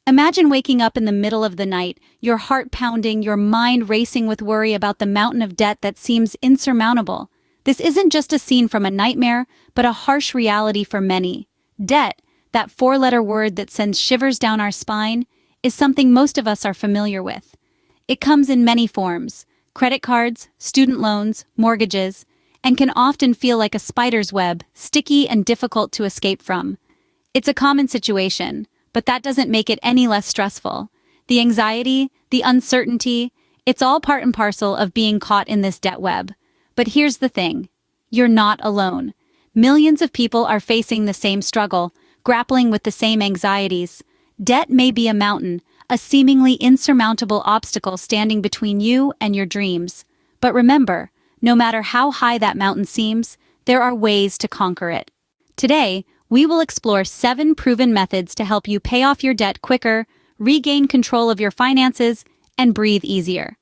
Imagine waking up in the middle of the night, your heart pounding, your mind racing with worry about the mountain of debt that seems insurmountable. This isn't just a scene from a nightmare, but a harsh reality for many. Debt, that four-letter word that sends shivers down our spine, is something most of us are familiar with. It comes in many forms: credit cards, student loans, mortgages, and can often feel like a spider's web, sticky and difficult to escape from. It's a common situation, but that doesn't make it any less stressful. The anxiety, the uncertainty, it's all part and parcel of being caught in this debt web. But here's the thing: you're not alone. Millions of people are facing the same struggle, grappling with the same anxieties. Debt may be a mountain, a seemingly insurmountable obstacle standing between you and your dreams. But remember, no matter how high that mountain seems, there are ways to conquer it. Today, we will explore 7 proven methods to help you pay off your debt quicker, regain control of your finances, and breathe easier.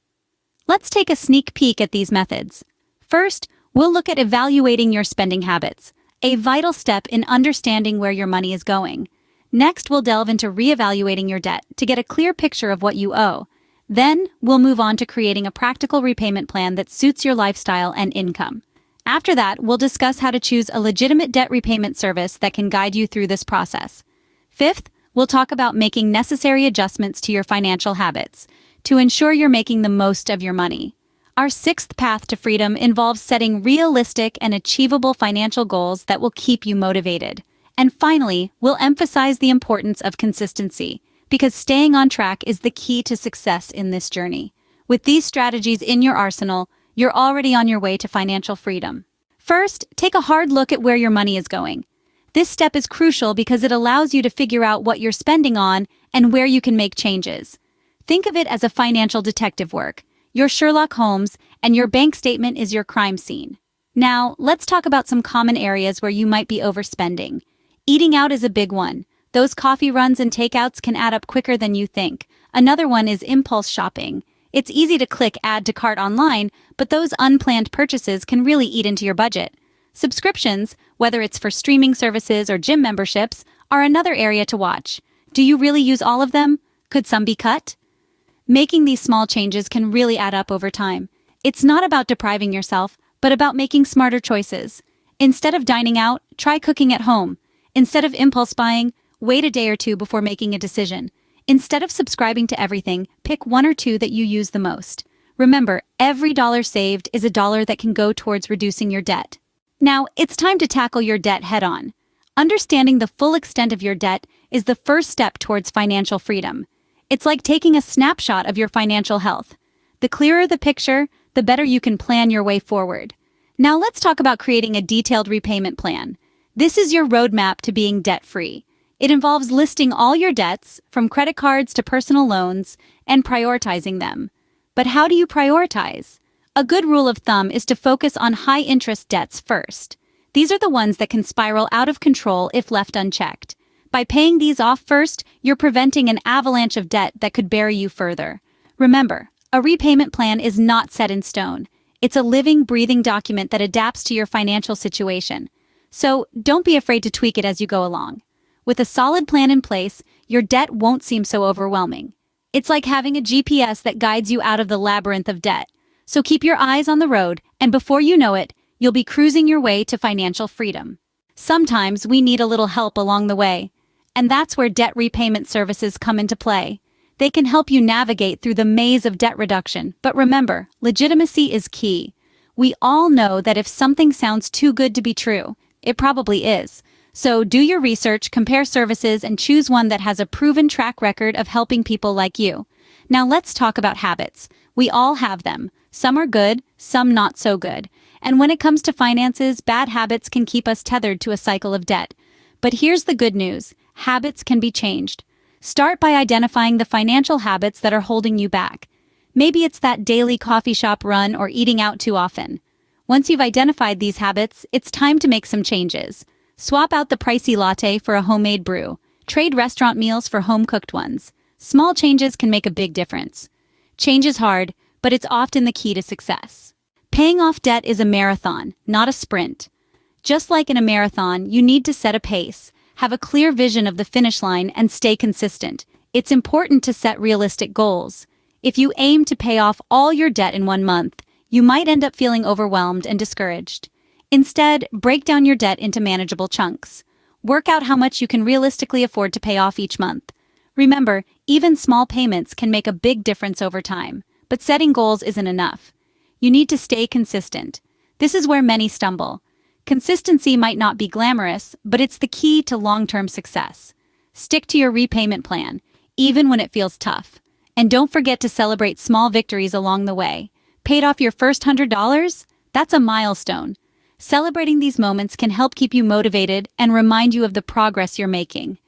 Let's take a sneak peek at these methods. First, we'll look at evaluating your spending habits, a vital step in understanding where your money is going. Next, we'll delve into reevaluating your debt to get a clear picture of what you owe. Then, we'll move on to creating a practical repayment plan that suits your lifestyle and income. After that, we'll discuss how to choose a legitimate debt repayment service that can guide you through this process. Fifth, we'll talk about making necessary adjustments to your financial habits to ensure you're making the most of your money. Our 6th path to freedom involves setting realistic and achievable financial goals that will keep you motivated. And finally, we'll emphasize the importance of consistency, because staying on track is the key to success in this journey. With these strategies in your arsenal, you're already on your way to financial freedom. First, take a hard look at where your money is going. This step is crucial because it allows you to figure out what you're spending on and where you can make changes. Think of it as a financial detective work. You're Sherlock Holmes, and your bank statement is your crime scene. Now, let's talk about some common areas where you might be overspending. Eating out is a big one. Those coffee runs and takeouts can add up quicker than you think. Another one is impulse shopping. It's easy to click add to cart online, but those unplanned purchases can really eat into your budget. Subscriptions, whether it's for streaming services or gym memberships, are another area to watch. Do you really use all of them? Could some be cut? Making these small changes can really add up over time. It's not about depriving yourself, but about making smarter choices. Instead of dining out, try cooking at home. Instead of impulse buying, wait a day or two before making a decision. Instead of subscribing to everything, pick 1 or 2 that you use the most. Remember, every dollar saved is a dollar that can go towards reducing your debt. Now, it's time to tackle your debt head-on. Understanding the full extent of your debt is the first step towards financial freedom. It's like taking a snapshot of your financial health. The clearer the picture, the better you can plan your way forward. Now let's talk about creating a detailed repayment plan. This is your roadmap to being debt-free. It involves listing all your debts, from credit cards to personal loans, and prioritizing them. But how do you prioritize? A good rule of thumb is to focus on high-interest debts first. These are the ones that can spiral out of control if left unchecked. By paying these off first, you're preventing an avalanche of debt that could bury you further. Remember, a repayment plan is not set in stone. It's a living, breathing document that adapts to your financial situation. So don't be afraid to tweak it as you go along. With a solid plan in place, your debt won't seem so overwhelming. It's like having a GPS that guides you out of the labyrinth of debt. So keep your eyes on the road, and before you know it, you'll be cruising your way to financial freedom. Sometimes we need a little help along the way, and that's where debt repayment services come into play. They can help you navigate through the maze of debt reduction, but remember, legitimacy is key. We all know that if something sounds too good to be true, it probably is. So do your research, compare services, and choose one that has a proven track record of helping people like you. Now let's talk about habits. We all have them. Some are good, some not so good. And when it comes to finances, bad habits can keep us tethered to a cycle of debt. But here's the good news: habits can be changed. Start by identifying the financial habits that are holding you back. Maybe it's that daily coffee shop run or eating out too often. Once you've identified these habits, it's time to make some changes. Swap out the pricey latte for a homemade brew. Trade restaurant meals for home-cooked ones. Small changes can make a big difference. Change is hard, but it's often the key to success. Paying off debt is a marathon, not a sprint. Just like in a marathon, you need to set a pace, have a clear vision of the finish line, and stay consistent. It's important to set realistic goals. If you aim to pay off all your debt in 1 month, you might end up feeling overwhelmed and discouraged. Instead, break down your debt into manageable chunks. Work out how much you can realistically afford to pay off each month. Remember, even small payments can make a big difference over time, but setting goals isn't enough. You need to stay consistent. This is where many stumble. Consistency might not be glamorous, but it's the key to long-term success. Stick to your repayment plan, even when it feels tough. And don't forget to celebrate small victories along the way. Paid off your first $100? That's a milestone. Celebrating these moments can help keep you motivated and remind you of the progress you're making.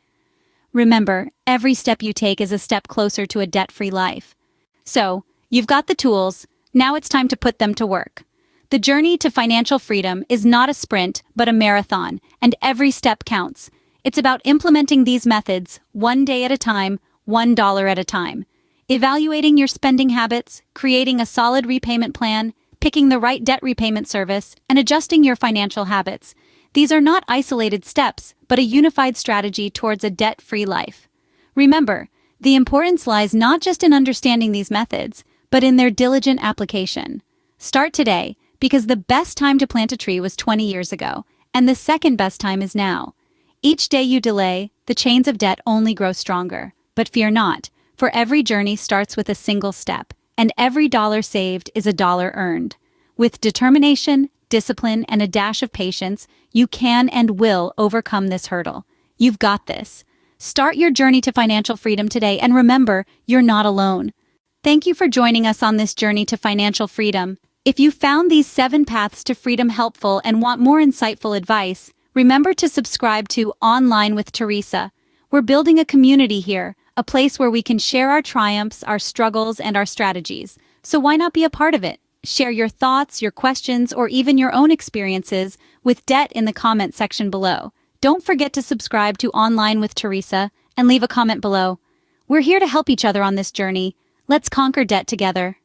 Remember, every step you take is a step closer to a debt-free life. So, you've got the tools, now it's time to put them to work. The journey to financial freedom is not a sprint, but a marathon, and every step counts. It's about implementing these methods, one day at a time, $1 at a time. Evaluating your spending habits, creating a solid repayment plan, picking the right debt repayment service, and adjusting your financial habits. These are not isolated steps, but a unified strategy towards a debt-free life. Remember, the importance lies not just in understanding these methods, but in their diligent application. Start today, because the best time to plant a tree was 20 years ago, and the second best time is now. Each day you delay, the chains of debt only grow stronger. But fear not, for every journey starts with a single step, and every dollar saved is a dollar earned. With determination, discipline, and a dash of patience, you can and will overcome this hurdle. You've got this. Start your journey to financial freedom today, and remember, you're not alone. Thank you for joining us on this journey to financial freedom. If you found these 7 paths to freedom helpful and want more insightful advice, remember to subscribe to Online with Teresa. We're building a community here, a place where we can share our triumphs, our struggles, and our strategies. So why not be a part of it? Share your thoughts, your questions, or even your own experiences with debt in the comment section below. Don't forget to subscribe to Online with Teresa and leave a comment below. We're here to help each other on this journey. Let's conquer debt together.